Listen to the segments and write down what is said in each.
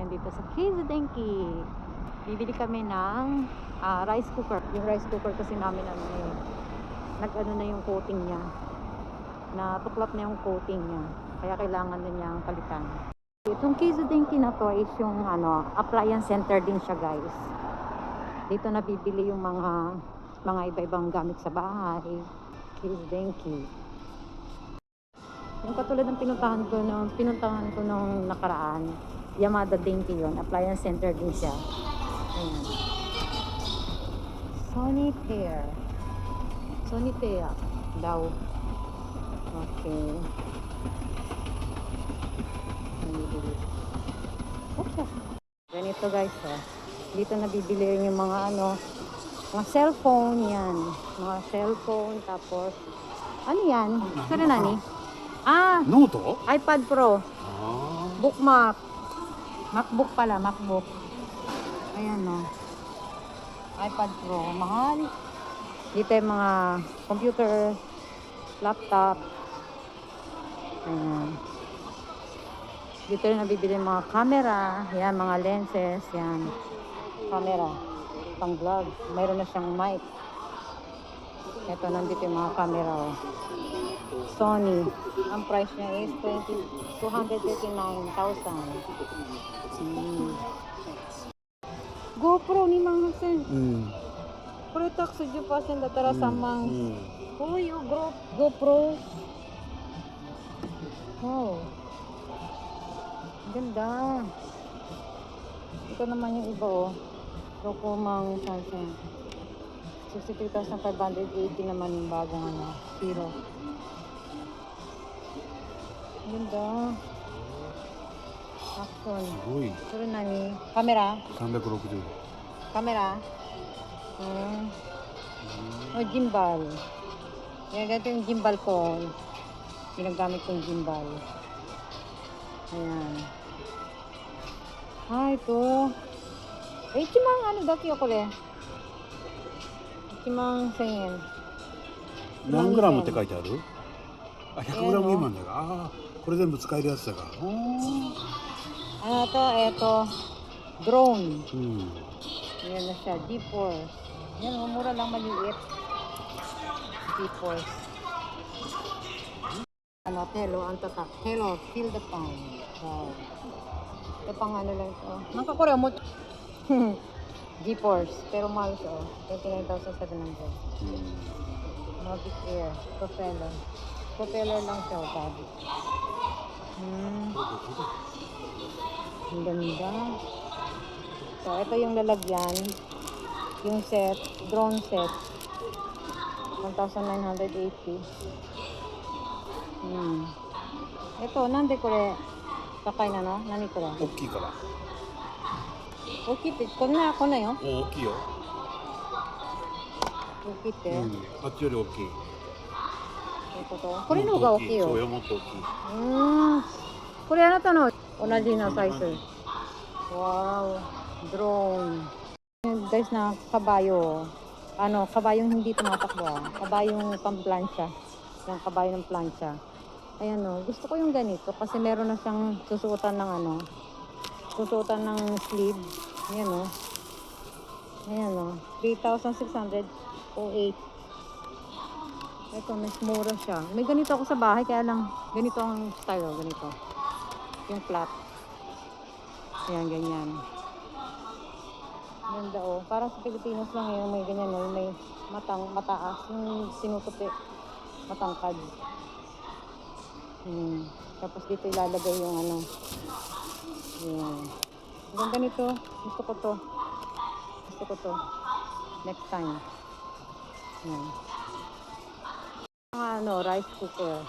ngayon dito sa Kizadenki. Bibili kami ng rice cooker. Yung rice cooker kasi namin nag-ano na yung coating niya. Natuklap na yung coating niya. Kaya kailangan na niyang palitan. Itong Kizadenki na to is yung appliance center din siya, guys. Dito nabibili yung mga iba-ibang gamit sa bahay. Kizadenki. Yung katulad ng pinuntahan ko nung nakaraan, Yamada Denki yun. Appliance center din siya. Ayan. Sonitea daw. Okay. Okay. Ganito, guys, dito nabibili yung mga mga cellphone yan. Mga cellphone, tapos ano yan? Saan nani? Note? iPad Pro. Bookmark. MacBook pala, MacBook. Ayan, iPad Pro. Mahal. Dito yung mga computer, laptop. Ayan. Dito yung nabibili yung mga camera. Yan, mga lenses. Yan. Camera. Pang vlog. Mayroon na siyang mic. Ito, nandito yung mga camera. Sony. Ang price niya is 239,000. GoPro ni Mang Hasen.これタク10%だったら3万。こういう GoPro. Wow. Ganda. Ito naman yung iba, GoPro Mang Hasen. 63,580 naman yung bagong Hero. Ganda. Action. Pero nani? Camera? 360. Camera? Gimbal. Yan, ganito yung gimbal ko. Ginagamit kong gimbal. Ayan. Ito. Ichimang daki ako le. Ichimang 1000円。何グラムって書いてある？100グラム未満だから。これ全部使えるやつだから。Drone. Yan na siya, G-Force. Yan, mura lang, maliit. G-Force. Telo, ang tatak. Telo, feel the pound. Wow. Ito pang lang ito. Nakakurya mo. G-Force. Pero mahal siya. 29,700. Mavic Air. Propeller. Propeller lang siya, sabi. Ang ganda. So, ito yung lalagyan. Yung set. Drone set. 1,980. Ito, nande kore kakai na no? Nani kore? 大きいから。大きいって、こんなよ。大きいよ。大きいって。あっちより大きい。これの方が大きいよ。そうよ、もっと大きい。これあなたの同じなサイズ。Wow, drone. Guys, na kabayo. Kabayong hindi tumatakbo. Kabayong pamplansya. Yung kabayo ng plansya. Ayan gusto ko yung ganito kasi meron na siyang susuotan ng sleeve. Ayan Ayan 3,608. Ito, mas mura siya. May ganito ako sa bahay, kaya lang ganito ang style, ganito. Yung flat. Ayan, ganyan. Ganda Parang sa Pilipinas lang yung may ganyan, yung may mataas, yung sinutupi, matangkad. Tapos dito ilalagay yung Ayan. Ganda nito. Gusto ko to. Next time. Ayan. Rice cooker.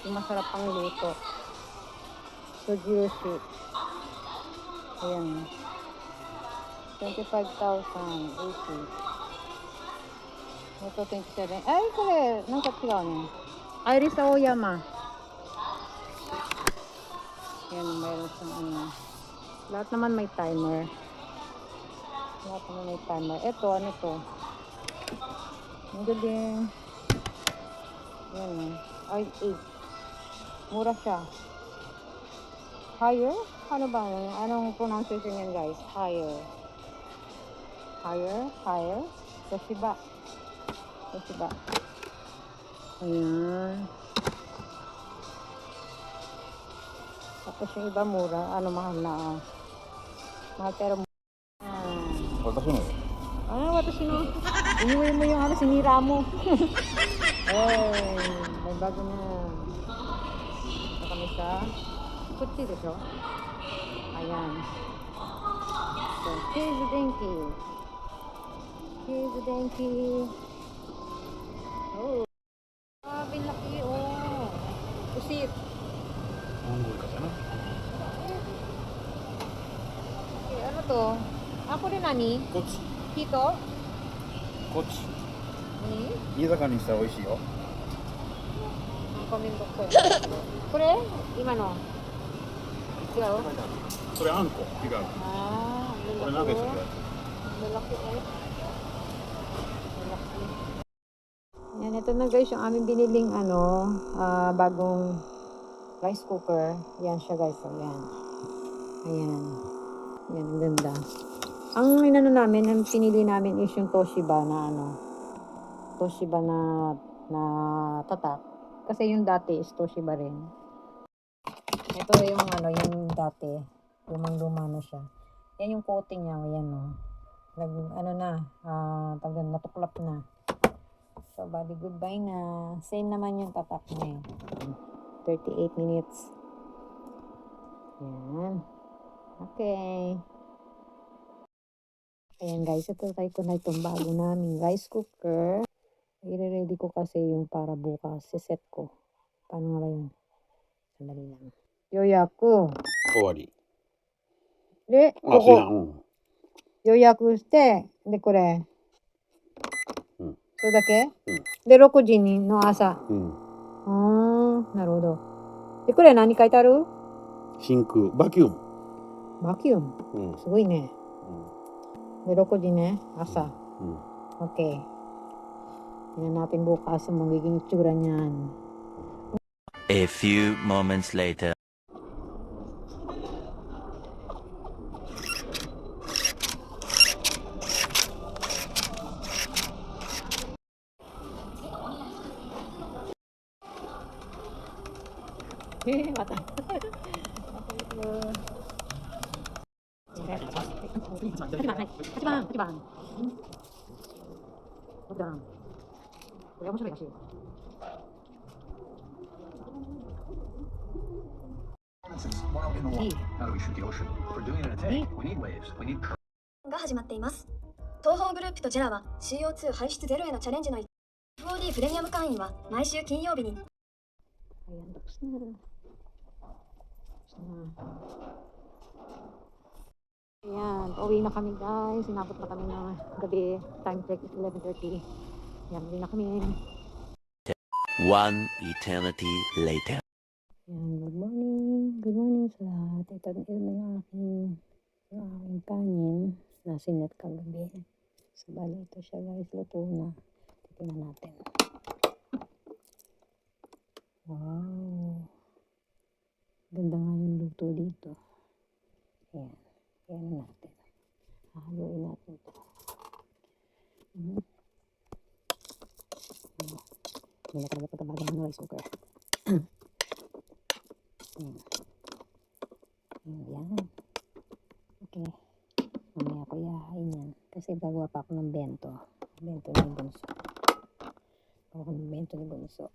Yung masarap pang luto. Sujirushi. Ayan. 25,080. Ito 27. Ay, kore. Nang katsigaw niya. Iris Aoyama. Ayan, mayroon siyang lahat naman may timer. Ito, ano to? Ang galing. Ayan. Ay, 8. Mura siya. Higher? Ano ba? Anong pronunciation yan, guys? Higher. Higher? Higher? Toshiba. Toshiba. Ayan. Tapos yung iba mura. Ano, mahal na. Mahal pero mura. Watashi no. Watashi no. Iniwi mo yung ano, sinira mo. May bago na. Ito kami sa Kutsi deしょ? Ayan. So, Keizu Denki. Keizu Denki. Oh. Grabe laki, oh. Pusit. Ano ka na? Okay, ano to? Ako rin, nani? こっち Hito? こっち Ni? 煮魚にしたら美味しいよ Ang pamindok ko. Kure? Ima no? Ikaw? それあんこ違う Ah, これ lalaki. 鍋するや Lalaki eh. Lalaki. Yan, ito na guys yung aming biniling bagong rice cooker. Yan siya guys. So, yan. Ayan. Yan, ang ganda. Ang inano namin, ang pinili namin is yung Toshiba na Toshiba na tatak. Kasi yung dati is Toshiba rin. Ito yung yung dati. Lumang-luma na siya. Yan yung coating niya. Ayan tawag natuklap na. So, bali goodbye na. Same naman yung tatak niya. 38 minutes. Yan. Okay. Ayan guys, ito tayo ko na itong bago naming rice cooker. I-ready ko kasi yung para bukas. Siset ko. Paano nga ba yun? Sandali lang. Yoyaku. 終わりで、あ、そうやん予約して、で、これ。うんそれだけうんで、6時の朝。なるほど。で、これ何書いてある真空バキュームバキューム。うんすごいね。で、6時ね、朝。うん Okay. Tingnan natin bukas ang magiging itsura niyan. A few moments later. Mata. Hachiban. Hachiban. これ面白いらしいよ。いい。が始まっています。東方グループとジェラは CO2 排出ゼロへのチャレンジの FOD プレミアム会員は毎週金曜日に Ayan, tapos na. Ayan, pauwi na kami guys. Sinabot na kami ng gabi. Time check is 11:30. Ayan, uwi na kami. One eternity later. Ayan, good morning. Good morning sa lahat. Ito na yung aking kanin na sinet kagabi. So, bali ito siya guys. Luto na. Titingnan natin. Wow. Ganda nga yung luto dito. Ayan. Ayan natin. Haluin natin ito. Hindi na talaga pagkabagan ng rice cooker. Ayan. Okay. Mamaya ko yahain yan. Kasi gagawa pa ako ng bento. Bento ni Bunso. Ako ng bento ni Bunso.